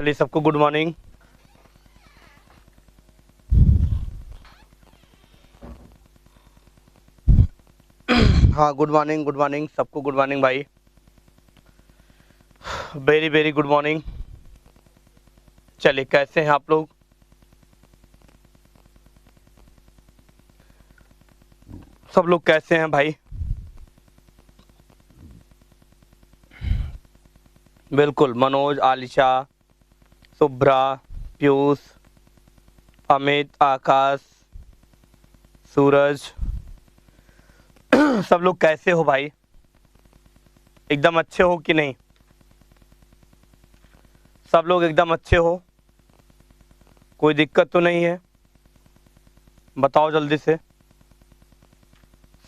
चलिए सबको good morning. हाँ गुड मॉर्निंग सबको गुड मॉर्निंग भाई, वेरी वेरी गुड मॉर्निंग। चलिए कैसे हैं आप लोग? सब लोग कैसे हैं भाई? बिल्कुल, मनोज, आलिशा, शुभ्रा, पीयूष, अमित, आकाश, सूरज, सब लोग कैसे हो भाई? एकदम अच्छे हो कि नहीं? सब लोग एकदम अच्छे हो? कोई दिक्कत तो नहीं है? बताओ जल्दी से।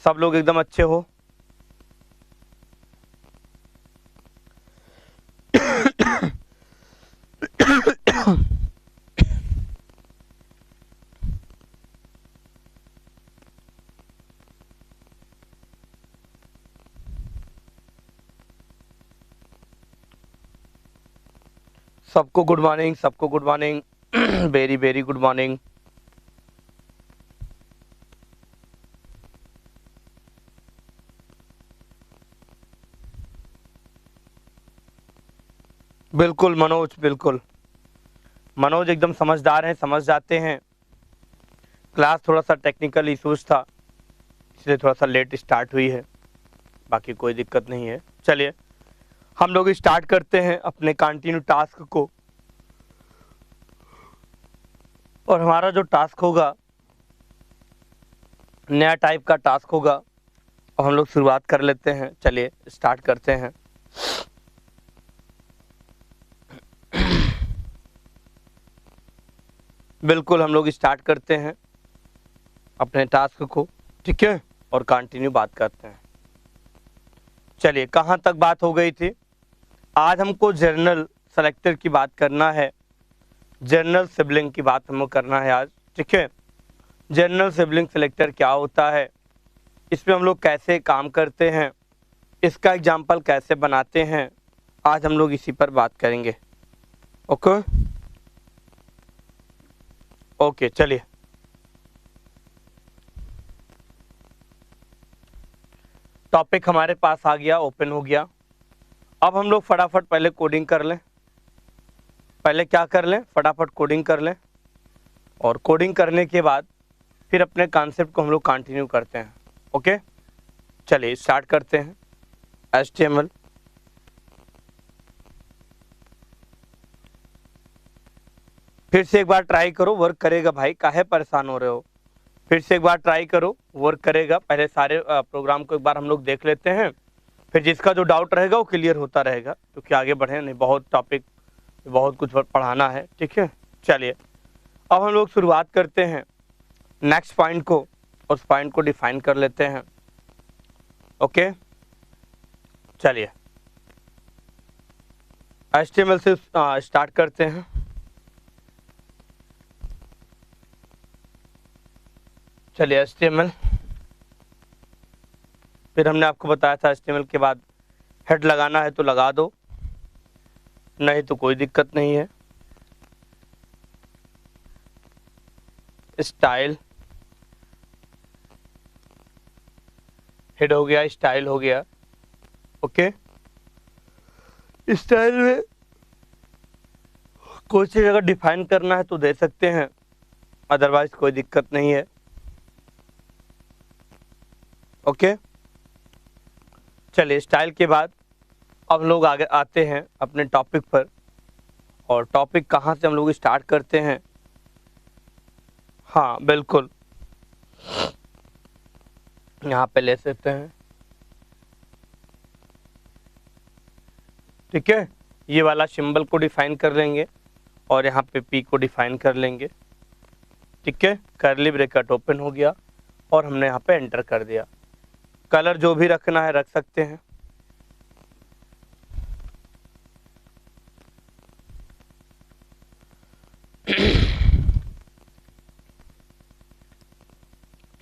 सब लोग एकदम अच्छे हो? सबको गुड मॉर्निंग, सबको good morning, very very good morning. बिल्कुल मनोज, बिल्कुल मनोज एकदम समझदार हैं, समझ जाते हैं। क्लास थोड़ा सा टेक्निकल इश्यूज था, इसलिए थोड़ा सा लेट स्टार्ट हुई है, बाकी कोई दिक्कत नहीं है। चलिए हम लोग स्टार्ट करते हैं अपने कंटिन्यू टास्क को। और हमारा जो टास्क होगा नया टाइप का टास्क होगा, और हम लोग शुरुआत कर लेते हैं। चलिए स्टार्ट करते हैं। बिल्कुल हम लोग स्टार्ट करते हैं अपने टास्क को, ठीक है, और कंटिन्यू बात करते हैं। चलिए कहाँ तक बात हो गई थी? आज हमको जर्नल सेलेक्टर की बात करना है, जर्नल सिबलिंग की बात हमको करना है आज, ठीक है। जर्नल सिबलिंग सेलेक्टर क्या होता है, इसमें हम लोग कैसे काम करते हैं, इसका एग्जाम्पल कैसे बनाते हैं, आज हम लोग इसी पर बात करेंगे। ओके ओके चलिए टॉपिक हमारे पास आ गया, ओपन हो गया। अब हम लोग फटाफट पहले कोडिंग कर लें। पहले क्या कर लें? फटाफट कोडिंग कर लें, और कोडिंग करने के बाद फिर अपने कॉन्सेप्ट को हम लोग कंटिन्यू करते हैं। ओके चलिए स्टार्ट करते हैं। HTML, फिर से एक बार ट्राई करो, वर्क करेगा भाई, काहे परेशान हो रहे हो? फिर से एक बार ट्राई करो, वर्क करेगा। पहले सारे प्रोग्राम को एक बार हम लोग देख लेते हैं, फिर जिसका जो डाउट रहेगा वो क्लियर होता रहेगा, क्योंकि आगे बढ़े नहीं, बहुत टॉपिक, बहुत कुछ पढ़ाना है, ठीक है। चलिए अब हम लोग शुरुआत करते हैं नेक्स्ट पॉइंट को, उस पॉइंट को डिफाइन कर लेते हैं। ओके चलिए HTML से स्टार्ट करते हैं। चलिए HTML, फिर हमने आपको बताया था HTML के बाद हेड लगाना है तो लगा दो, नहीं तो कोई दिक्कत नहीं है। स्टाइल, हेड हो गया, स्टाइल हो गया। ओके स्टाइल में कोई सी जगह डिफाइन करना है तो दे सकते हैं, अदरवाइज कोई दिक्कत नहीं है। ओके चलिए स्टाइल के बाद अब लोग आगे आते हैं अपने टॉपिक पर, और टॉपिक कहाँ से हम लोग स्टार्ट करते हैं? हाँ बिल्कुल, यहाँ पे ले सकते हैं, ठीक है। ये वाला सिंबल को डिफाइन कर लेंगे, और यहाँ पे पी को डिफाइन कर लेंगे, ठीक है। कर्ली ब्रैकेट ओपन हो गया, और हमने यहाँ पे एंटर कर दिया। कलर जो भी रखना है रख सकते हैं।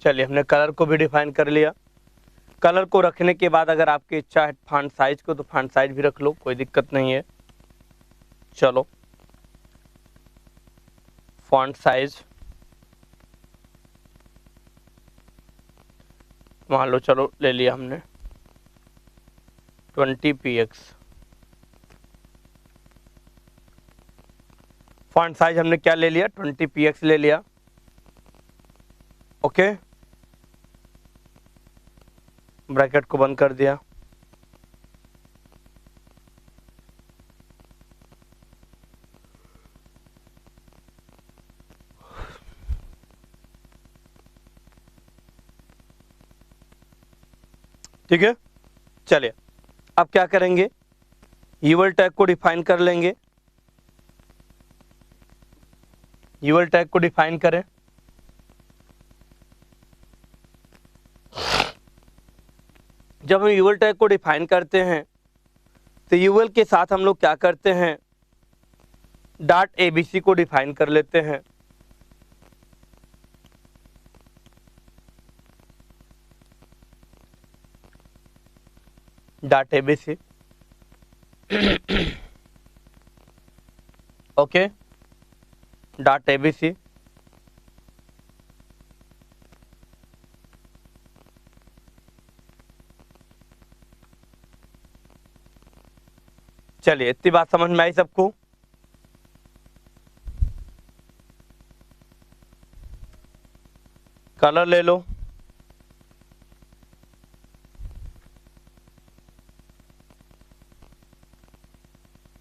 चलिए हमने कलर को भी डिफाइन कर लिया। कलर को रखने के बाद अगर आपकी इच्छा है फॉन्ट साइज को, तो फॉन्ट साइज भी रख लो, कोई दिक्कत नहीं है। चलो फॉन्ट साइज मान लो, चलो ले लिया हमने 20px। फॉन्ट साइज हमने क्या ले लिया, 20px ले लिया। ओके, ब्रैकेट को बंद कर दिया। ठीक है, चलिए अब क्या करेंगे, यूएल टैग को डिफाइन कर लेंगे। यूएल टैग को डिफाइन करें। जब हम यूएल टैग को डिफाइन करते हैं तो यूएल के साथ हम लोग क्या करते हैं, डॉट एबीसी को डिफाइन कर लेते हैं। Dot ABC, okay, dot ABC. चलिए इतनी बात समझ में आई सबको। कलर ले लो,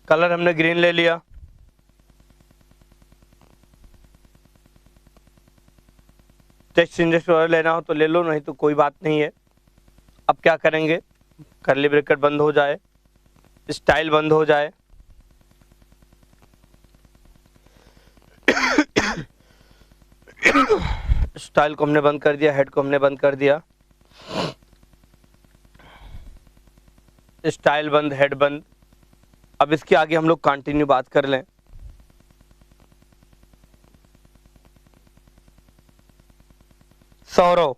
कलर हमने ग्रीन ले लिया। टेक्स्ट इंडेक्स वगैरह लेना हो तो ले लो, नहीं तो कोई बात नहीं है। अब क्या करेंगे, कर्ली ब्रैकेट बंद हो जाए, स्टाइल बंद हो जाए, स्टाइल को हमने बंद कर दिया, हेड को हमने बंद कर दिया, स्टाइल बंद, हेड बंद। अब इसके आगे हम लोग कंटिन्यू बात कर लें। सौरव,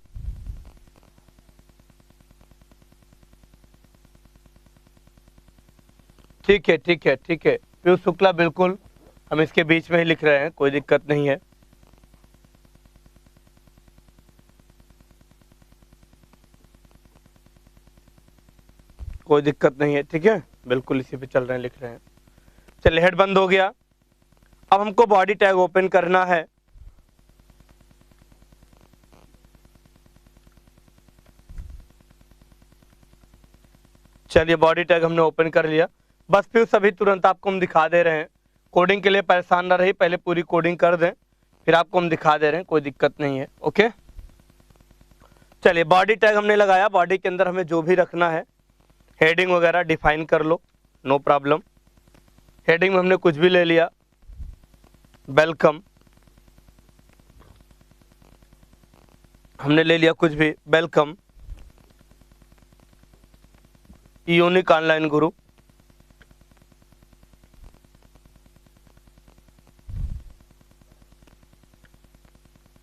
ठीक है ठीक है ठीक है। पीयूष शुक्ला, बिल्कुल हम इसके बीच में ही लिख रहे हैं, कोई दिक्कत नहीं है। कोई दिक्कत नहीं है, ठीक है, बिल्कुल इसी पे चल रहे हैं, लिख रहे हैं। चलिए हेड बंद हो गया। अब हमको बॉडी टैग ओपन करना है। चलिए बॉडी टैग हमने ओपन कर लिया। बस फिर सभी तुरंत आपको हम दिखा दे रहे हैं। कोडिंग के लिए परेशान ना रही, पहले पूरी कोडिंग कर दें, फिर आपको हम दिखा दे रहे हैं, कोई दिक्कत नहीं है। ओके, चलिए बॉडी टैग हमने लगाया। बॉडी के अंदर हमें जो भी रखना है, हेडिंग वगैरह डिफाइन कर लो, नो प्रॉब्लम। हेडिंग में हमने कुछ भी ले लिया, वेलकम, हमने ले लिया कुछ भी, वेलकम, यूनिक ऑनलाइन गुरु,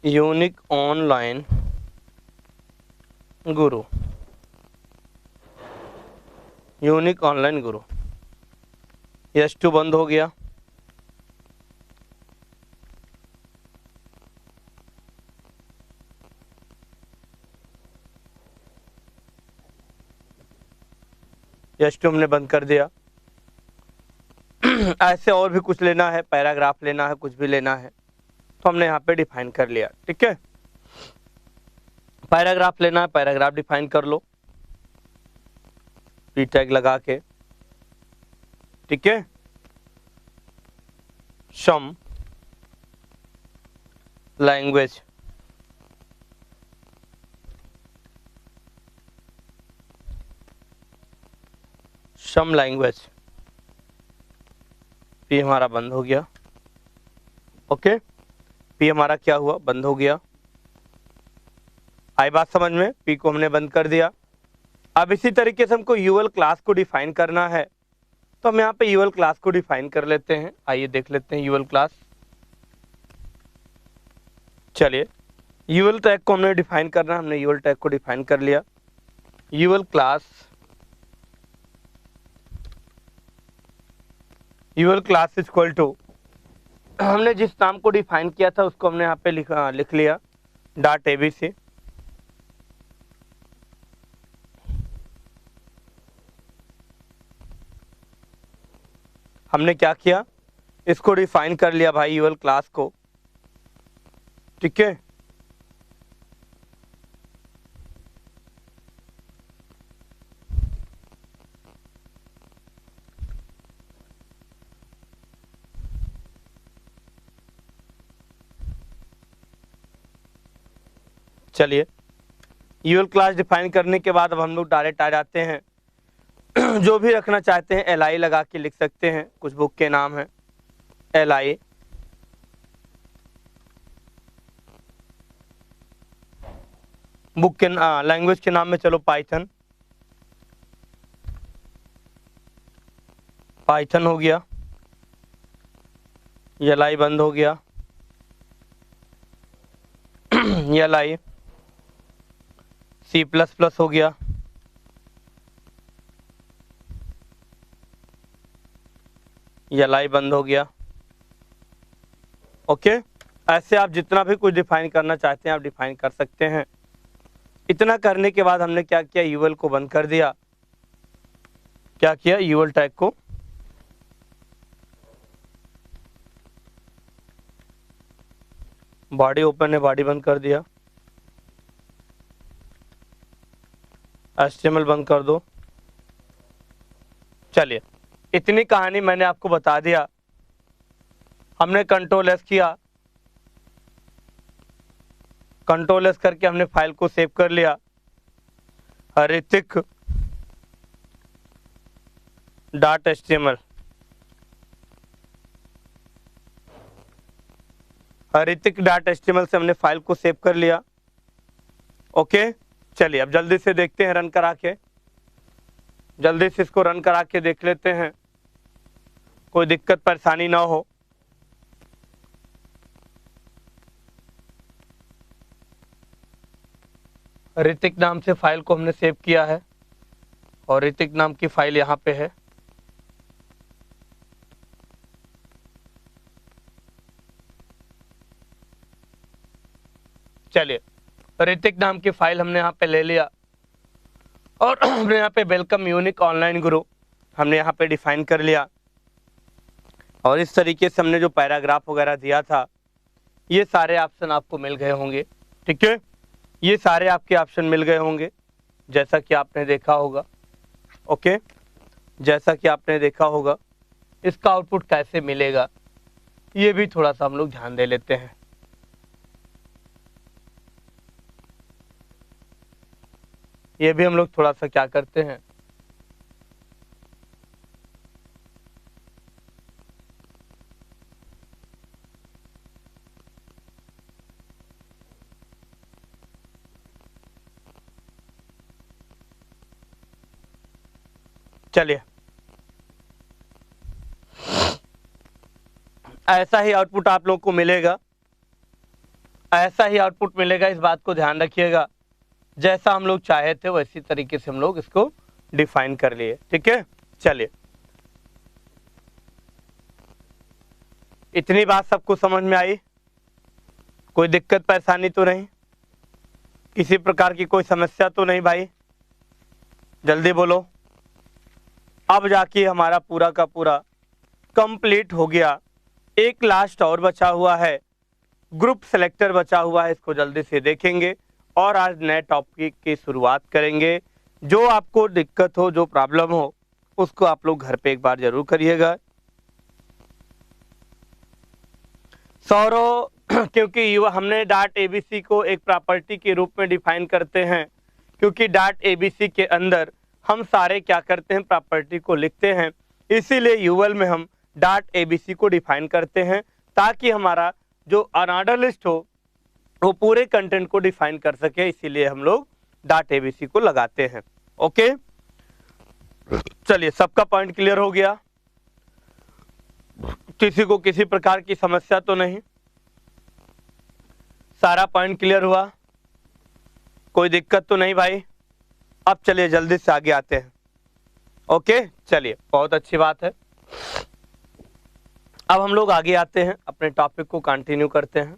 यूनिक ऑनलाइन गुरु, यूनिक ऑनलाइन गुरु। S2 बंद हो गया। S2 हमने बंद कर दिया। ऐसे और भी कुछ लेना है, पैराग्राफ लेना है, कुछ भी लेना है तो हमने यहाँ पे डिफाइन कर लिया। ठीक है, पैराग्राफ लेना है, पैराग्राफ डिफाइन कर लो पी टैग लगा के। ठीक है, some language, some language, P हमारा बंद हो गया। ओके, पी हमारा क्या हुआ, बंद हो गया। आई बात समझ में, पी को हमने बंद कर दिया। अब इसी तरीके से हमको यूएल क्लास को डिफाइन करना है, तो हम यहाँ पे यूएल क्लास को डिफाइन कर लेते हैं। आइए देख लेते हैं यूएल क्लास। चलिए यूएल टैग को हमने डिफाइन करना है, हमने यूएल टैग को डिफाइन कर लिया। UL class, UL class is equal to हमने जिस नाम को डिफाइन किया था उसको हमने यहाँ पे लिख लिया डॉट एबीसी। हमने क्या किया, इसको डिफाइन कर लिया भाई यूएल क्लास को, ठीक है। चलिए यूएल क्लास डिफाइन करने के बाद अब हम लोग डायरेक्ट आ जाते हैं जो भी रखना चाहते हैं एल आई लगा के लिख सकते हैं। कुछ बुक के नाम है एल आई, बुक के लैंग्वेज के नाम में चलो पाइथन, पाइथन हो गया, एल आई बंद हो गया, L I C plus plus हो गया, एल आई बंद हो गया। ओके, ऐसे आप जितना भी कुछ डिफाइन करना चाहते हैं आप डिफाइन कर सकते हैं। इतना करने के बाद हमने क्या किया, यूएल को बंद कर दिया। क्या किया, यूएल टैग को बॉडी ओपन है बॉडी बंद कर दिया, HTML बंद कर दो। चलिए इतनी कहानी मैंने आपको बता दिया। हमने कंट्रोल एस किया, कंट्रोल एस करके हमने फाइल को सेव कर लिया, Hrithik dot HTML, Hrithik dot HTML से हमने फाइल को सेव कर लिया। ओके, चलिए अब जल्दी से देखते हैं, रन करा के जल्दी से इसको रन करा के देख लेते हैं, कोई दिक्कत परेशानी ना हो। ऋतिक नाम से फाइल को हमने सेव किया है और ऋतिक नाम की फाइल यहाँ पे है। चलिए ऋतिक नाम की फाइल हमने यहाँ पे ले लिया और हमने यहाँ पे वेलकम यूनिक ऑनलाइन गुरु हमने यहाँ पे डिफाइन कर लिया। और इस तरीके से हमने जो पैराग्राफ वगैरह दिया था ये सारे ऑप्शन आपको मिल गए होंगे, ठीक है। ये सारे आपके ऑप्शन मिल गए होंगे जैसा कि आपने देखा होगा। ओके, जैसा कि आपने देखा होगा। इसका आउटपुट कैसे मिलेगा ये भी थोड़ा सा हम लोग ध्यान दे लेते हैं। ये भी हम लोग थोड़ा सा क्या करते हैं, चलिए ऐसा ही आउटपुट आप लोग को मिलेगा, ऐसा ही आउटपुट मिलेगा। इस बात को ध्यान रखिएगा, जैसा हम लोग चाहे थे वैसी तरीके से हम लोग इसको डिफाइन कर लिए, ठीक है। चलिए इतनी बात सबको समझ में आई, कोई दिक्कत परेशानी तो नहीं, किसी प्रकार की कोई समस्या तो नहीं भाई, जल्दी बोलो। अब जाके हमारा पूरा का पूरा कंप्लीट हो गया। एक लास्ट और बचा हुआ है, ग्रुप सेलेक्टर बचा हुआ है, इसको जल्दी से देखेंगे और आज नए टॉपिक की शुरुआत करेंगे। जो आपको दिक्कत हो, जो प्रॉब्लम हो, उसको आप लोग घर पे एक बार जरूर करिएगा। सौरव क्योंकि हमने डॉट एबीसी को एक प्रॉपर्टी के रूप में डिफाइन करते हैं, क्योंकि डॉट एबीसी के अंदर हम सारे क्या करते हैं, प्रॉपर्टी को लिखते हैं, इसीलिए यूएल में हम डॉट एबीसी को डिफाइन करते हैं ताकि हमारा जो अनऑर्डर लिस्ट हो वो पूरे कंटेंट को डिफाइन कर सके, इसीलिए हम लोग डॉट एबीसी को लगाते हैं। ओके, चलिए सबका पॉइंट क्लियर हो गया, किसी को किसी प्रकार की समस्या तो नहीं, सारा पॉइंट क्लियर हुआ, कोई दिक्कत तो नहीं भाई। अब चलिए जल्दी से आगे आते हैं। ओके, चलिए बहुत अच्छी बात है। अब हम लोग आगे आते हैं अपने टॉपिक को कंटिन्यू करते हैं।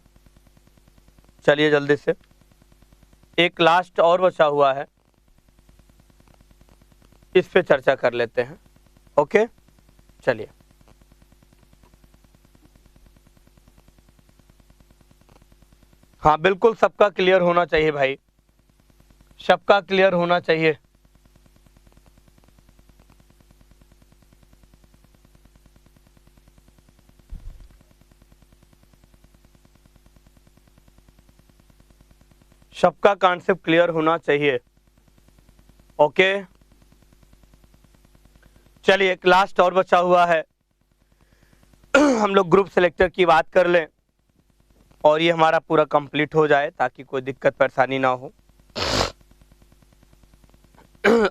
चलिए जल्दी से, एक लास्ट और बचा हुआ है, इस पे चर्चा कर लेते हैं। ओके, चलिए। हाँ बिल्कुल, सबका क्लियर होना चाहिए भाई, सबका क्लियर होना चाहिए। सबका कॉन्सेप्ट क्लियर होना चाहिए। ओके, चलिए एक लास्ट और बचा हुआ है। हम लोग ग्रुप सिलेक्टर की बात कर लें और ये हमारा पूरा कंप्लीट हो जाए ताकि कोई दिक्कत परेशानी ना हो।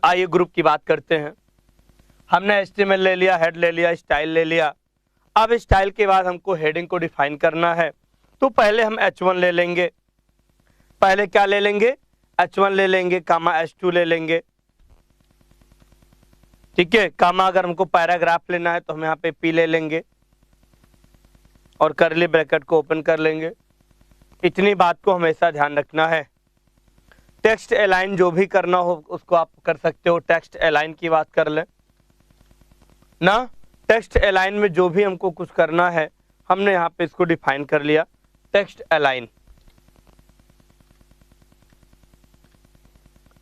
आइए ग्रुप की बात करते हैं। हमने HTML ले लिया, हेड ले लिया, स्टाइल ले लिया। अब स्टाइल के बाद हमको हेडिंग को डिफाइन करना है, तो पहले हम H1 ले लेंगे। पहले क्या ले लेंगे? H1 ले लेंगे, कामा H2 ले लेंगे। ठीक है, कामा अगर हमको पैराग्राफ लेना है तो हम यहाँ पे P ले लेंगे और करली ब्रैकेट को ओपन कर लेंगे। इतनी बात को हमेशा ध्यान रखना है। टेक्स्ट अलाइन जो भी करना हो उसको आप कर सकते हो। टेक्स्ट अलाइन की बात कर लें ना, टेक्स्ट अलाइन में जो भी हमको कुछ करना है हमने यहाँ पे इसको डिफाइन कर लिया, टेक्स्ट अलाइन।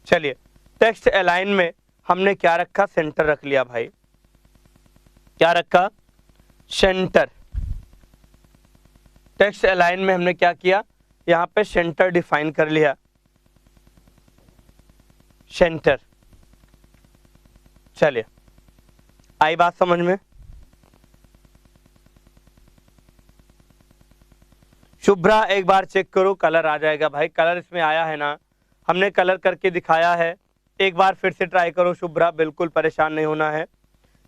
चलिए, टेक्स्ट अलाइन में हमने क्या रखा? सेंटर रख लिया भाई। क्या रखा? सेंटर। टेक्स्ट अलाइन में हमने क्या किया? यहाँ पे सेंटर डिफाइन कर लिया, सेंटर। चलिए, आई बात समझ में? शुभ्रा एक बार चेक करो, कलर आ जाएगा भाई। कलर इसमें आया है ना, हमने कलर करके दिखाया है। एक बार फिर से ट्राई करो शुभ्रा, बिल्कुल परेशान नहीं होना है।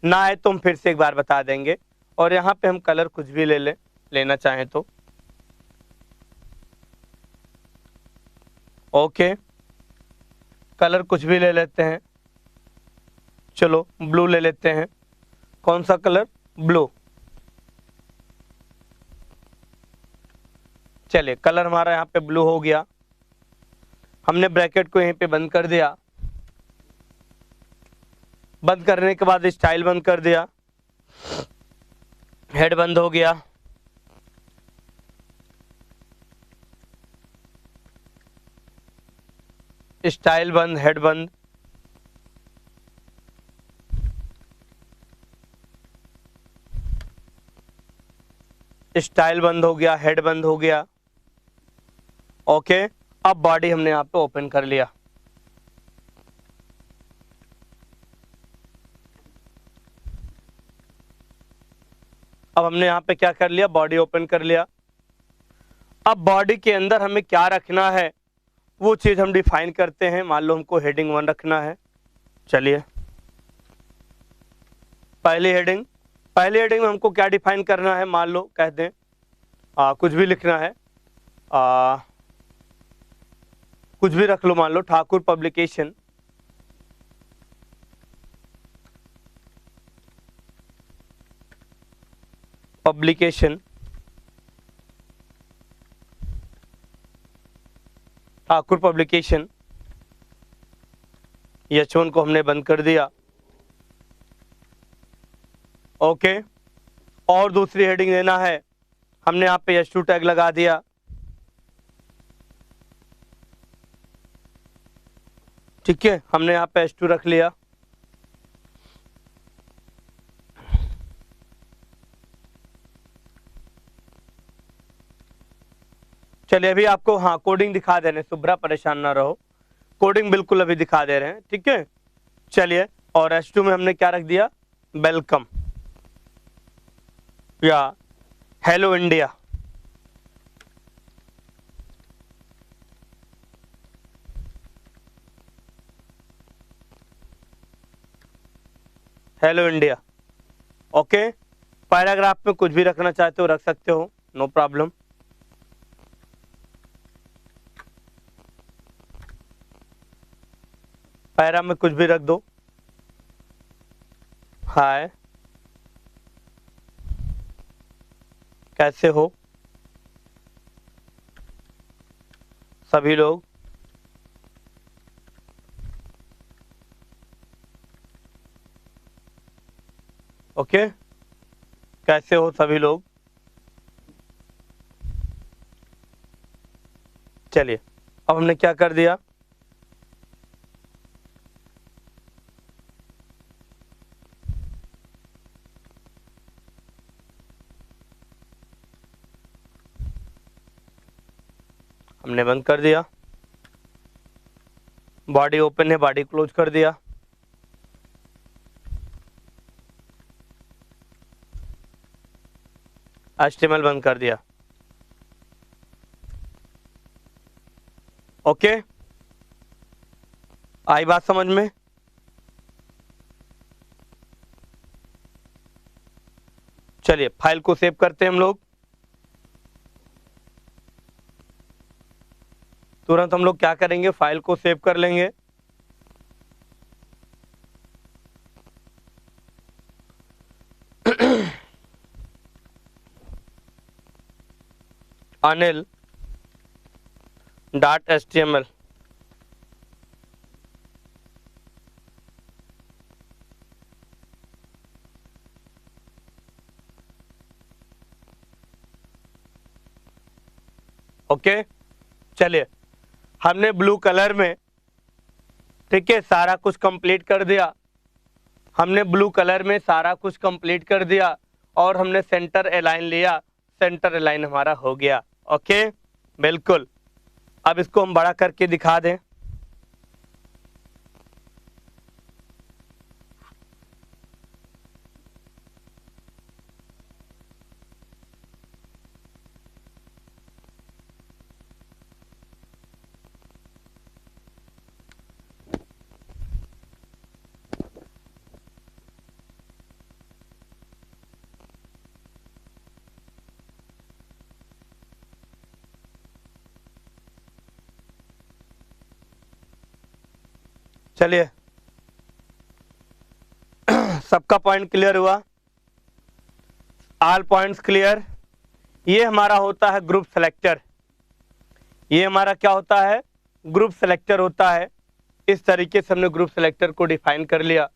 ना आए तो हम फिर से एक बार बता देंगे। और यहाँ पे हम कलर कुछ भी लेना चाहें तो। ओके, कलर कुछ भी ले लेते हैं। चलो ब्लू ले लेते हैं। कौन सा कलर? ब्लू। चलिए, कलर हमारा यहाँ पे ब्लू हो गया। हमने ब्रैकेट को यहीं पे बंद कर दिया। बंद करने के बाद स्टाइल बंद कर दिया, हेड बंद हो गया। स्टाइल बंद, हेड बंद। स्टाइल बंद हो गया, हेड बंद हो गया। ओके, अब बॉडी हमने यहाँ पे ओपन कर लिया। अब हमने यहाँ पे क्या कर लिया? बॉडी ओपन कर लिया। अब बॉडी के अंदर हमें क्या रखना है वो चीज हम डिफाइन करते हैं। मान लो हमको हेडिंग 1 रखना है। चलिए, पहली हेडिंग में हमको क्या डिफाइन करना है? मान लो कह दें कुछ भी लिखना है, कुछ भी रख लो। मान लो Thakur publication. Thakur publication. H1 को हमने बंद कर दिया। ओके, और दूसरी हेडिंग देना है, हमने यहाँ पे H2 टैग लगा दिया। ठीक है, हमने यहाँ पे H2 रख लिया। चलिए, अभी आपको कोडिंग दिखा दे रहे हैं, शुभ्रा परेशान ना रहो, कोडिंग बिल्कुल अभी दिखा दे रहे हैं। ठीक है, चलिए, और H2 में हमने क्या रख दिया? वेलकम या hello India. Hello India. Okay, paragraph में कुछ भी रखना चाहते हो रख सकते हो, नो प्रॉब्लम। पैरा में कुछ भी रख दो। हाय, कैसे हो सभी लोग? ओके, कैसे हो सभी लोग? चलिए, अब हमने क्या कर दिया, हमने बंद कर दिया, बॉडी ओपन है, बॉडी क्लोज कर दिया। HTML बंद कर दिया। ओके, आई बात समझ में? चलिए फाइल को सेव करते हैं हम लोग। तुरंत हम लोग क्या करेंगे, फाइल को सेव कर लेंगे। anil.html okay. चलिए, हमने ब्लू कलर में, ठीक है, सारा कुछ कंप्लीट कर दिया। हमने ब्लू कलर में सारा कुछ कंप्लीट कर दिया और हमने सेंटर अलाइन लिया, सेंटर अलाइन हमारा हो गया। ओके, बिल्कुल। अब इसको हम बड़ा करके दिखा दें। चलिए, सबका पॉइंट क्लियर हुआ? All points clear? ये हमारा होता है ग्रुप सेलेक्टर। ये हमारा क्या होता है, ग्रुप सेलेक्टर होता है। इस तरीके से हमने ग्रुप सेलेक्टर को डिफाइन कर लिया।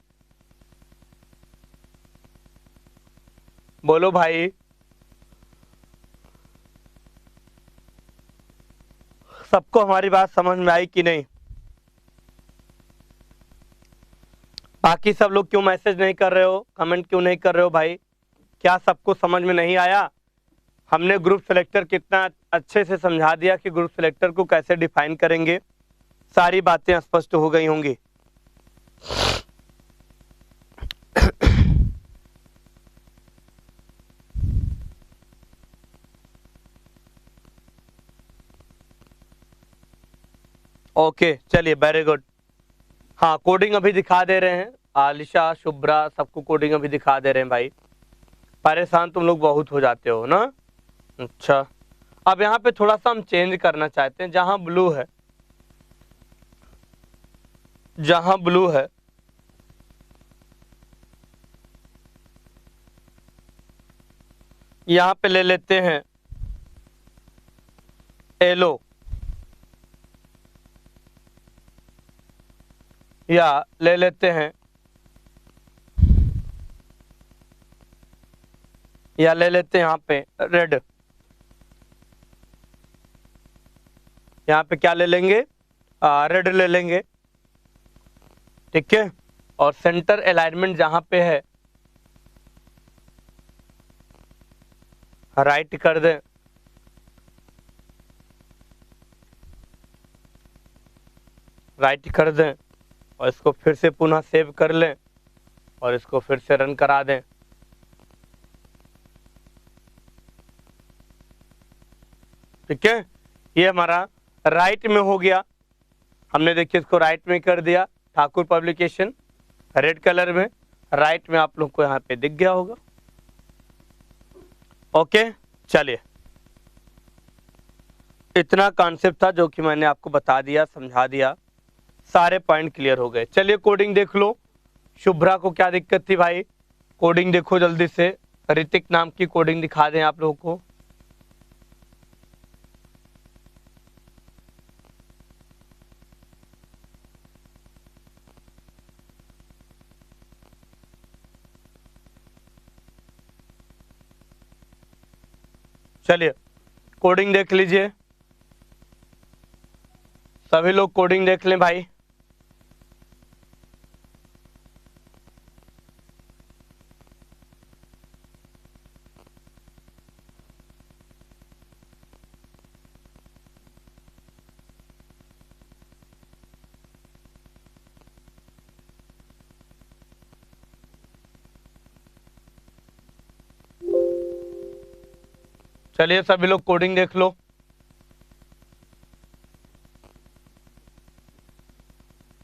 बोलो भाई, सबको हमारी बात समझ में आई कि नहीं? बाकी सब लोग क्यों मैसेज नहीं कर रहे हो, कमेंट क्यों नहीं कर रहे हो भाई? क्या सबको समझ में नहीं आया? हमने ग्रुप सेलेक्टर कितना अच्छे से समझा दिया कि ग्रुप सेलेक्टर को कैसे डिफाइन करेंगे। सारी बातें स्पष्ट हो गई होंगी। ओके, चलिए, वेरी गुड। हाँ, कोडिंग अभी दिखा दे रहे हैं। आलिशा, शुभ्रा, सबको कोडिंग अभी दिखा दे रहे हैं भाई। परेशान तुम लोग बहुत हो जाते हो ना। अच्छा, अब यहाँ पे थोड़ा सा हम चेंज करना चाहते हैं। जहां ब्लू है, जहां ब्लू है, यहाँ पे ले लेते हैं येलो, या ले लेते हैं, या ले लेते हैं यहाँ पे रेड। यहाँ पे क्या ले लेंगे, रेड ले लेंगे, ठीक है। और सेंटर अलाइनमेंट जहां पे है, राइट कर दें, राइट कर दें, और इसको फिर से पुनः सेव कर लें और इसको फिर से रन करा दें। ठीक है, ये हमारा राइट में हो गया। हमने देखिए इसको राइट में कर दिया, ठाकुर पब्लिकेशन रेड कलर में, राइट में आप लोग को यहाँ पे दिख गया होगा। ओके, चलिए, इतना कॉन्सेप्ट था जो कि मैंने आपको बता दिया, समझा दिया, सारे पॉइंट क्लियर हो गए। चलिए कोडिंग देख लो। शुभ्रा को क्या दिक्कत थी भाई? कोडिंग देखो जल्दी से। ऋतिक नाम की कोडिंग दिखा दें आप लोगों को। चलिए कोडिंग देख लीजिए, सभी लोग कोडिंग देख लें भाई। चलिए सभी लोग कोडिंग देख लो।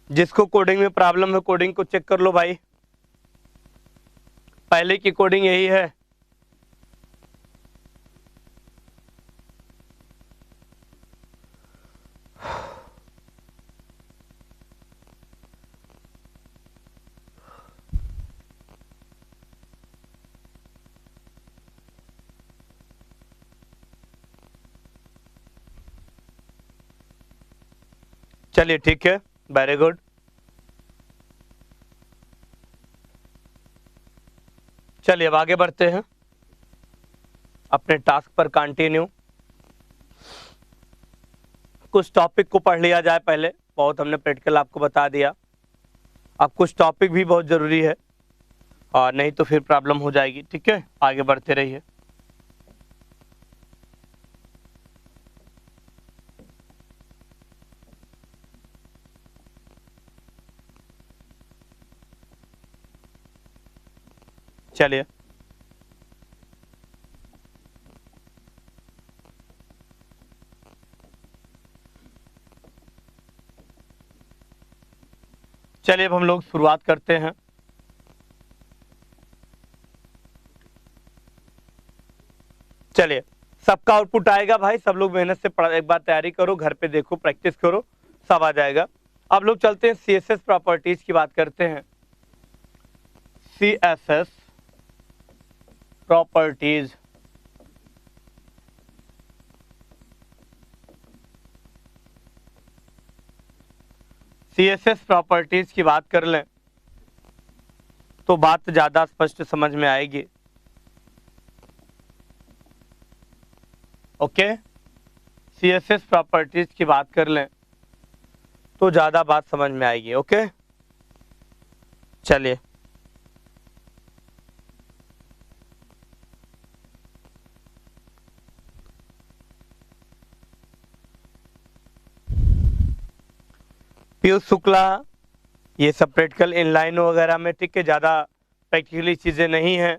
जिसको कोडिंग में प्रॉब्लम है कोडिंग को चेक कर लो भाई, पहले की कोडिंग यही है। चलिए ठीक है, वेरी गुड। चलिए अब आगे बढ़ते हैं अपने टास्क पर कंटिन्यू। कुछ टॉपिक को पढ़ लिया जाए पहले, बहुत हमने प्रैक्टिकल आपको बता दिया। अब कुछ टॉपिक भी बहुत ज़रूरी है और नहीं तो फिर प्रॉब्लम हो जाएगी। ठीक है, आगे बढ़ते रहिए। चलिए चलिए अब हम लोग शुरुआत करते हैं। चलिए सबका आउटपुट आएगा भाई, सब लोग मेहनत से एक बार तैयारी करो, घर पे देखो, प्रैक्टिस करो, सब आ जाएगा। अब लोग चलते हैं सीएसएस प्रॉपर्टीज की बात करते हैं। सीएसएस प्रॉपर्टीज, सीएसएस प्रॉपर्टीज की बात कर लें तो बात ज्यादा स्पष्ट समझ में आएगी। ओके, सीएसएस प्रॉपर्टीज की बात कर लें तो ज्यादा बात समझ में आएगी। ओके चलिए पीयूष शुक्ला, ये सब प्रैक्टिकल इनलाइन वगैरह में ठीक है, ज़्यादा प्रैक्टिकली चीज़ें नहीं हैं,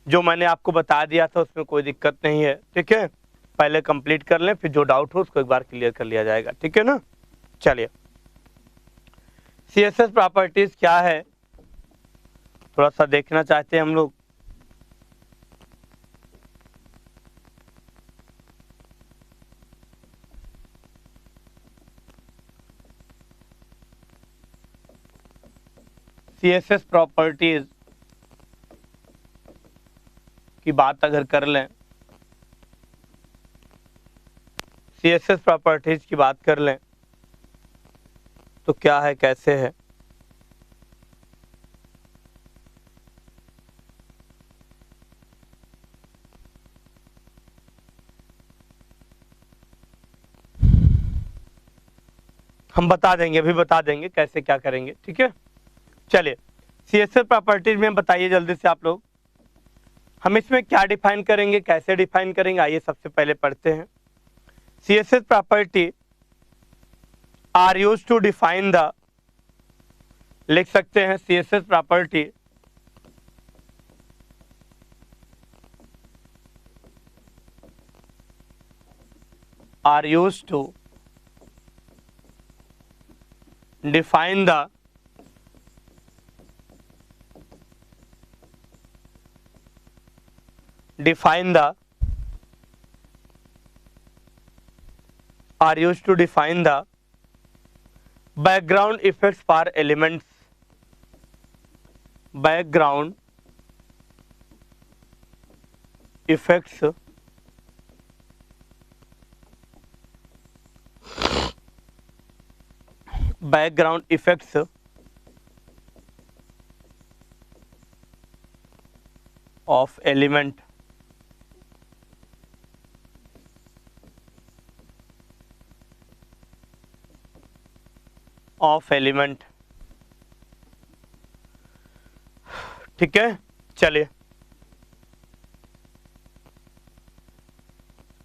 जो मैंने आपको बता दिया था उसमें कोई दिक्कत नहीं है। ठीक है, पहले कंप्लीट कर लें, फिर जो डाउट हो उसको एक बार क्लियर कर लिया जाएगा। ठीक है ना। चलिए सीएसएस प्रॉपर्टीज क्या है थोड़ा सा देखना चाहते हैं हम लोग। सीएसएस प्रॉपर्टीज की बात अगर कर लें, सीएसएस प्रॉपर्टीज की बात कर लें तो क्या है, कैसे है। हम बता देंगे, अभी बता देंगे कैसे क्या करेंगे। ठीक है, चलिए सीएसएस प्रॉपर्टीज में बताइए जल्दी से आप लोग, हम इसमें क्या डिफाइन करेंगे, कैसे डिफाइन करेंगे। आइए सबसे पहले पढ़ते हैं। CSS property are used to define the, लिख सकते हैं CSS property are used to define the are used to define the background effects for elements, background effects of element of element. ठीक है, चलिए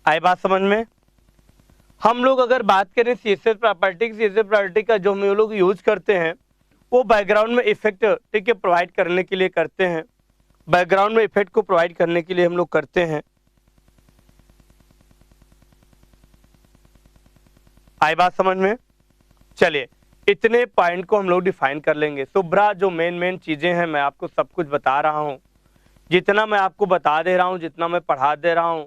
आई बात समझ में। हम लोग अगर बात करें सीएसएस प्रॉपर्टी की, सीएसएस प्रॉपर्टी का जो हम लोग यूज करते हैं वो बैकग्राउंड में इफेक्ट, ठीक है, प्रोवाइड करने के लिए करते हैं। बैकग्राउंड में इफेक्ट को प्रोवाइड करने के लिए हम लोग करते हैं। आई बात समझ में। चलिए इतने पॉइंट को हम लोग डिफाइन कर लेंगे। शुभ्रा जो मेन चीजें हैं मैं आपको सब कुछ बता रहा हूं, जितना मैं आपको बता दे रहा हूं, जितना मैं पढ़ा दे रहा हूं,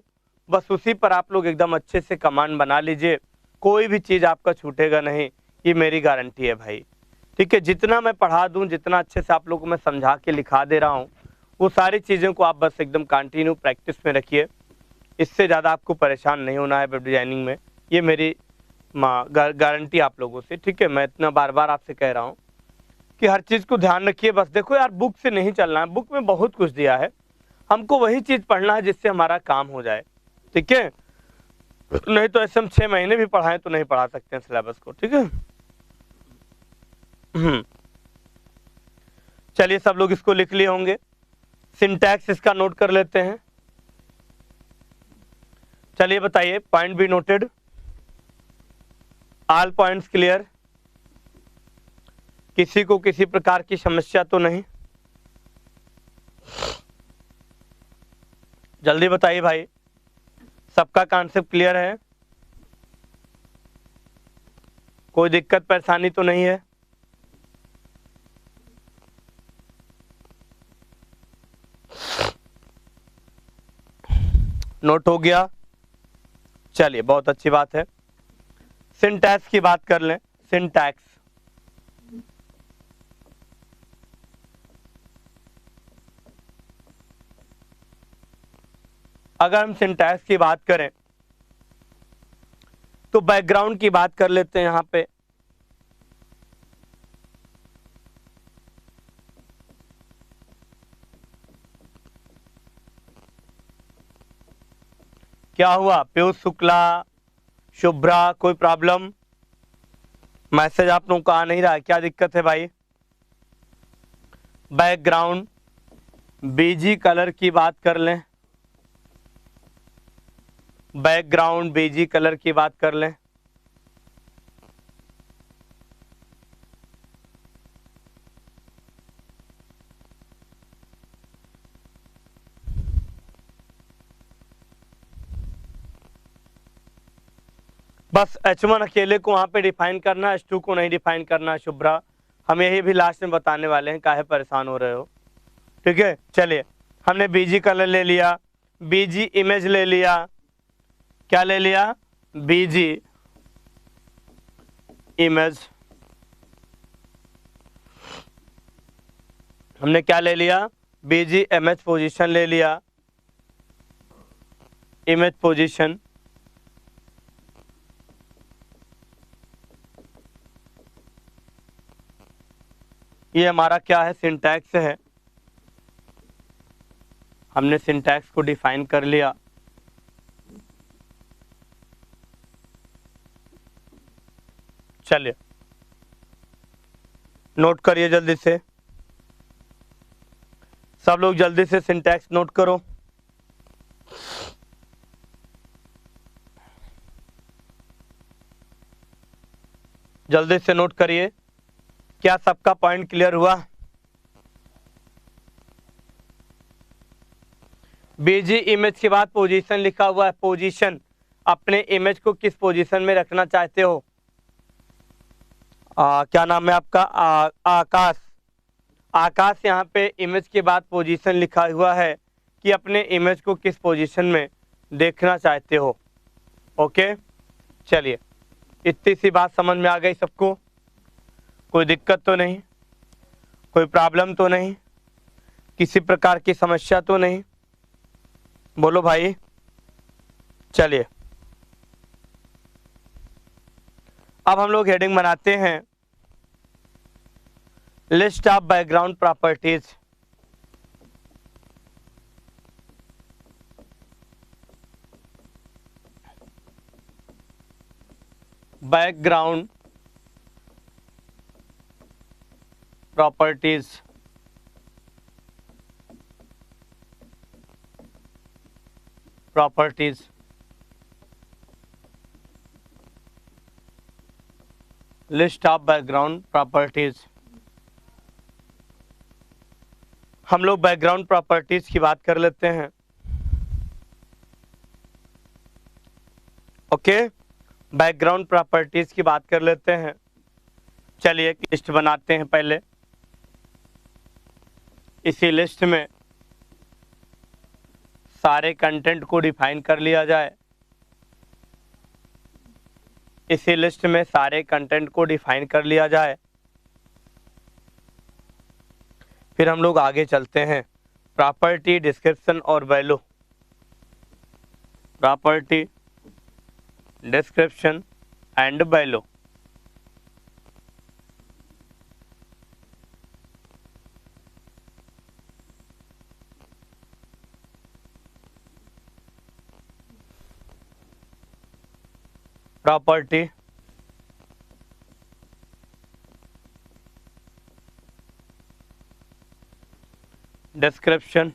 बस उसी पर आप लोग एकदम अच्छे से कमांड बना लीजिए। कोई भी चीज आपका छूटेगा नहीं, ये मेरी गारंटी है भाई। ठीक है, जितना मैं पढ़ा दूं, जितना अच्छे से आप लोगों को मैं समझा के लिखा दे रहा हूं, वो सारी चीज़ों को आप बस एकदम कंटिन्यू प्रैक्टिस में रखिए। इससे ज़्यादा आपको परेशान नहीं होना है वेब डिजाइनिंग में, ये मेरी गारंटी आप लोगों से। ठीक है, मैं इतना बार बार आपसे कह रहा हूँ कि हर चीज़ को ध्यान रखिए। बस देखो यार, बुक से नहीं चलना है, बुक में बहुत कुछ दिया है, हमको वही चीज़ पढ़ना है जिससे हमारा काम हो जाए। ठीक है, नहीं तो ऐसे हम 6 महीने भी पढ़ाएं तो नहीं पढ़ा सकते हैं सिलेबस को। ठीक है, चलिए सब लोग इसको लिख लिए होंगे। सिंटैक्स इसका नोट कर लेते हैं। चलिए बताइए, point be noted, all points clear, किसी को किसी प्रकार की समस्या तो नहीं? जल्दी बताइए भाई, सबका कॉन्सेप्ट क्लियर है? कोई दिक्कत परेशानी तो नहीं है? नोट हो गया? चलिए बहुत अच्छी बात है। सिंटैक्स की बात कर लें। सिंटैक्स, अगर हम सिंटैक्स की बात करें तो बैकग्राउंड की बात कर लेते हैं। यहां पे क्या हुआ? पीयूष शुक्ला, शुभ्रा, कोई प्रॉब्लम? मैसेज आप लोगों को आ नहीं रहा है, क्या दिक्कत है भाई? बैकग्राउंड बीजी कलर की बात कर लें, बैकग्राउंड बीजी कलर की बात कर लें। बस H1 अकेले को वहां पे डिफाइन करना, H2 को नहीं डिफाइन करना। शुभ्रा, हम यही भी लास्ट में बताने वाले हैं, काहे परेशान हो रहे हो? ठीक है, चलिए हमने बीजी कलर ले लिया, बीजी इमेज ले लिया। क्या ले लिया? बीजी इमेज। हमने क्या ले लिया? बीजी इमेज पोजीशन ले लिया, इमेज पोजीशन। ये हमारा क्या है? सिंटैक्स है। हमने सिंटैक्स को डिफाइन कर लिया। चलिए नोट करिए जल्दी से, सब लोग जल्दी से सिंटैक्स नोट करो। जल्दी से नोट करिए। क्या सबका पॉइंट क्लियर हुआ? बीजी इमेज के बाद पोजीशन लिखा हुआ है। पोजीशन, अपने इमेज को किस पोजीशन में रखना चाहते हो? क्या नाम है आपका? आकाश। आकाश, यहाँ पे इमेज के बाद पोजीशन लिखा हुआ है कि अपने इमेज को किस पोजीशन में देखना चाहते हो। ओके, चलिए इतनी सी बात समझ में आ गई सबको? कोई दिक्कत तो नहीं, कोई प्रॉब्लम तो नहीं, किसी प्रकार की समस्या तो नहीं? बोलो भाई। चलिए अब हम लोग हेडिंग बनाते हैं, list of background properties. Background properties, properties, list of background properties. हम लोग बैकग्राउंड प्रॉपर्टीज की बात कर लेते हैं। ओके, बैकग्राउंड प्रॉपर्टीज की बात कर लेते हैं। चलिए एक लिस्ट बनाते हैं पहले। इसी लिस्ट में सारे कंटेंट को डिफाइन कर लिया जाए। इसी लिस्ट में सारे कंटेंट को डिफाइन कर लिया जाए। फिर हम लोग आगे चलते हैं। प्रॉपर्टी, डिस्क्रिप्शन और value. Property, description and value. Property, description,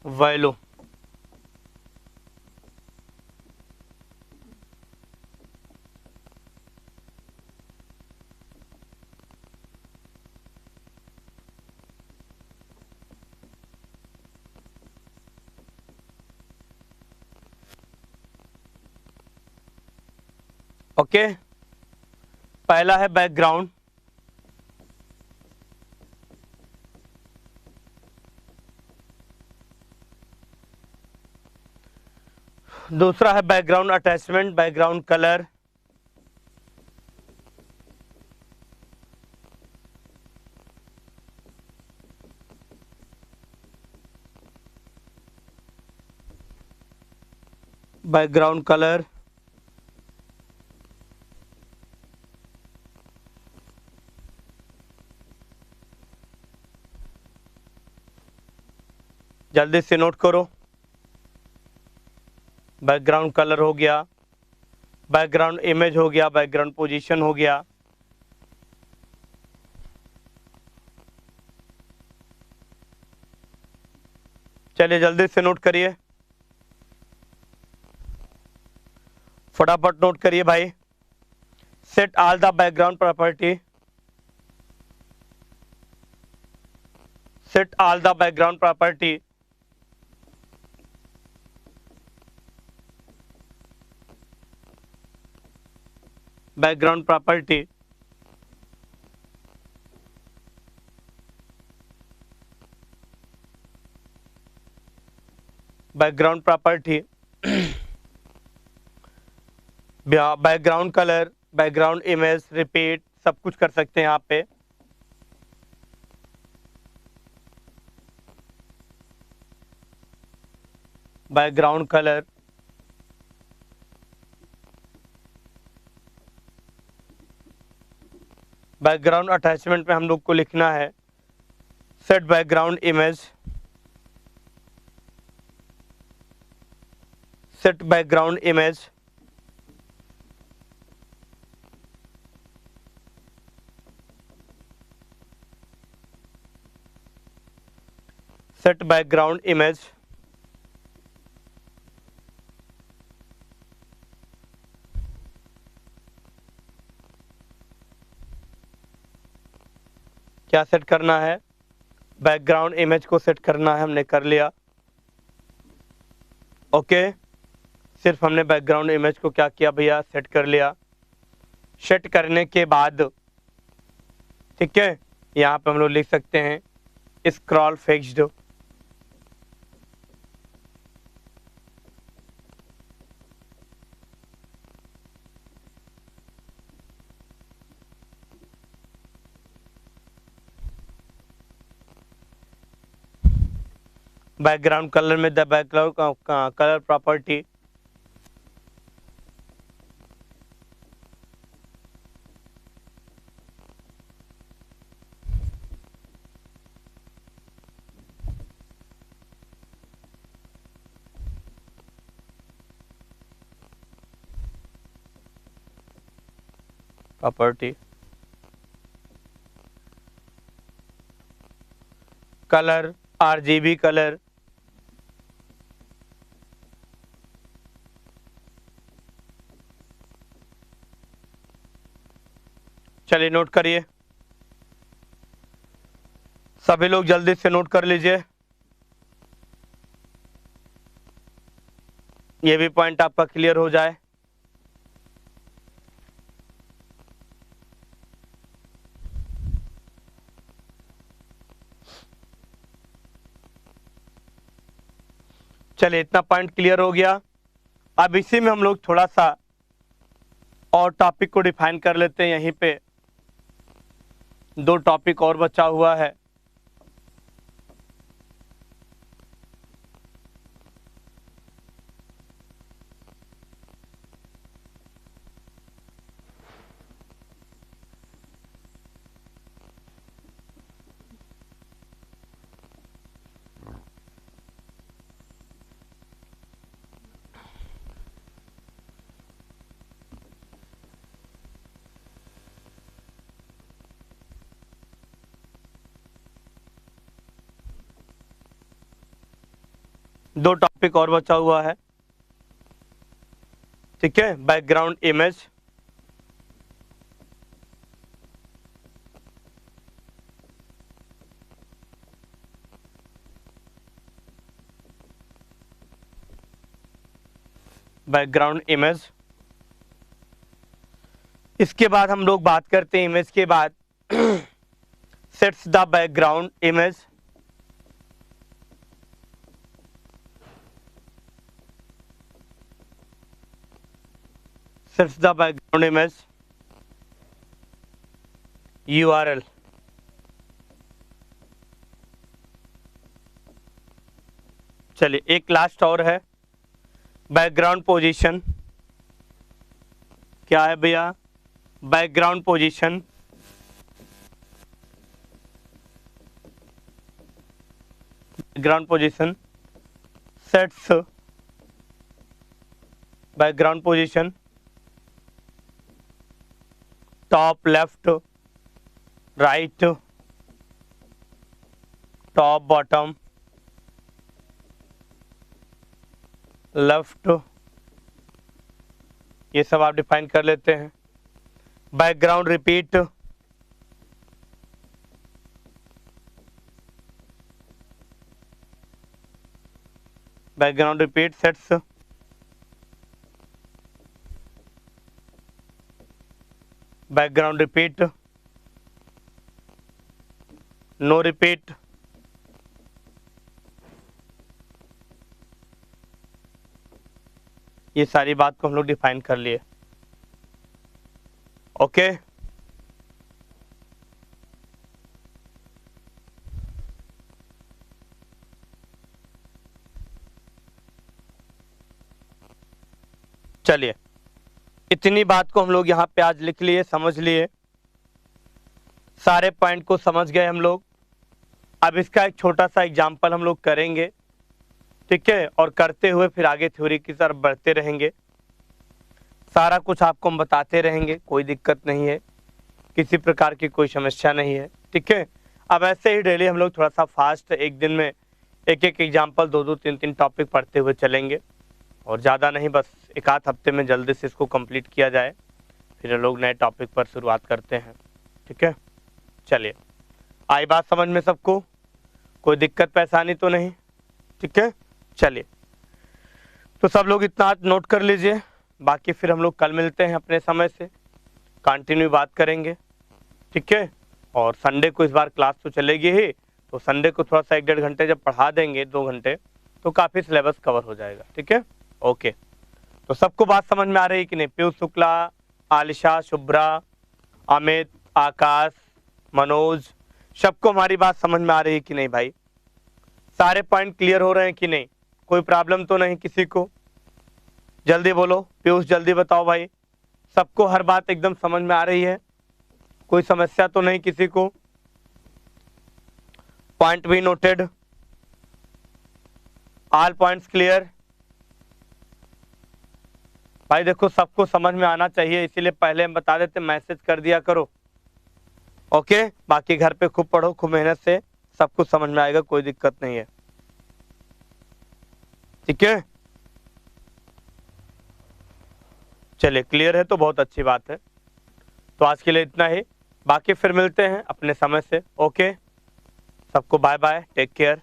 value. Okay, पहला है बैकग्राउंड, दूसरा है background attachment, background colour, background colour, जल्दी से नोट करो। बैकग्राउंड कलर हो गया, बैकग्राउंड इमेज हो गया, बैकग्राउंड पोजीशन हो गया, चलिए जल्दी से नोट करिए, फटाफट नोट करिए भाई। Set all the background property, set all the background property, background property, background property, background colour, background image, repeat, सब कुछ कर सकते हैं यहाँ पे। बैकग्राउंड कलर, बैकग्राउंड अटैचमेंट में हम लोग को लिखना है set background image, set background image, set background image, क्या सेट करना है? बैकग्राउंड इमेज को सेट करना है, हमने कर लिया। ओके, सिर्फ हमने बैकग्राउंड इमेज को क्या किया भैया, सेट कर लिया। सेट करने के बाद ठीक है, यहाँ पे हम लोग लिख सकते हैं स्क्रॉल फिक्स्ड, बैकग्राउंड कलर में the background colour property, colour RGB colour, चलिए नोट करिए, सभी लोग जल्दी से नोट कर लीजिए, ये भी पॉइंट आपका क्लियर हो जाए। चलिए इतना पॉइंट क्लियर हो गया। अब इसी में हम लोग थोड़ा सा और टॉपिक को डिफाइन कर लेते हैं। यहीं पे 2 टॉपिक और बचा हुआ है। दो टॉपिक और बचा हुआ है, ठीक है। Background image, background image. इसके बाद हम लोग बात करते हैं इमेज के बाद sets the background image, sets the background image URL। चलिए एक लास्ट और है, बैकग्राउंड पोजीशन। क्या है भैया? Background position, background position sets background position top left right top bottom left, ये सब आप डिफाइन कर लेते हैं। Background repeat, background repeat sets background repeat, no repeat, ये सारी बात को हम लोग डिफाइन कर लिए। ओके, चलिए इतनी बात को हम लोग यहाँ पे आज लिख लिए, समझ लिए, सारे पॉइंट को समझ गए हम लोग। अब इसका एक छोटा सा एग्जाम्पल हम लोग करेंगे, ठीक है, और करते हुए फिर आगे थ्योरी की तरफ बढ़ते रहेंगे। सारा कुछ आपको हम बताते रहेंगे, कोई दिक्कत नहीं है, किसी प्रकार की कोई समस्या नहीं है, ठीक है। अब ऐसे ही डेली हम लोग थोड़ा सा फास्ट एक दिन में एक एक एग्जाम्पल 2-2 3-3 टॉपिक पढ़ते हुए चलेंगे, और ज़्यादा नहीं, बस एक आध हफ्ते में जल्दी से इसको कंप्लीट किया जाए, फिर हम लोग नए टॉपिक पर शुरुआत करते हैं, ठीक है। चलिए, आई बात समझ में सबको? कोई दिक्कत परेशानी तो नहीं? ठीक है, चलिए तो सब लोग इतना नोट कर लीजिए, बाकी फिर हम लोग कल मिलते हैं अपने समय से, कंटिन्यू बात करेंगे, ठीक है। और संडे को इस बार क्लास तो चलेगी ही, तो संडे को थोड़ा सा 1-1.5 घंटे जब पढ़ा देंगे, 2 घंटे, तो काफ़ी सिलेबस कवर हो जाएगा, ठीक है। ओके, तो सबको बात समझ में आ रही है कि नहीं? पीयूष शुक्ला, आलिशा, शुभ्रा, अमित, आकाश, मनोज, सबको हमारी बात समझ में आ रही है कि नहीं भाई? सारे पॉइंट क्लियर हो रहे हैं कि नहीं? कोई प्रॉब्लम तो नहीं किसी को? जल्दी बोलो पीयूष, जल्दी बताओ भाई, सबको हर बात एकदम समझ में आ रही है? कोई समस्या तो नहीं किसी को? पॉइंट भी नोटेड, ऑल पॉइंट्स क्लियर? भाई देखो सबको समझ में आना चाहिए, इसीलिए पहले हम बता देते, मैसेज कर दिया करो। ओके, बाकी घर पे खूब पढ़ो, खूब मेहनत से, सब कुछ समझ में आएगा, कोई दिक्कत नहीं है। ठीक है, चलिए क्लियर है तो बहुत अच्छी बात है। तो आज के लिए इतना ही, बाकी फिर मिलते हैं अपने समय से। ओके, सबको बाय बाय, टेक केयर।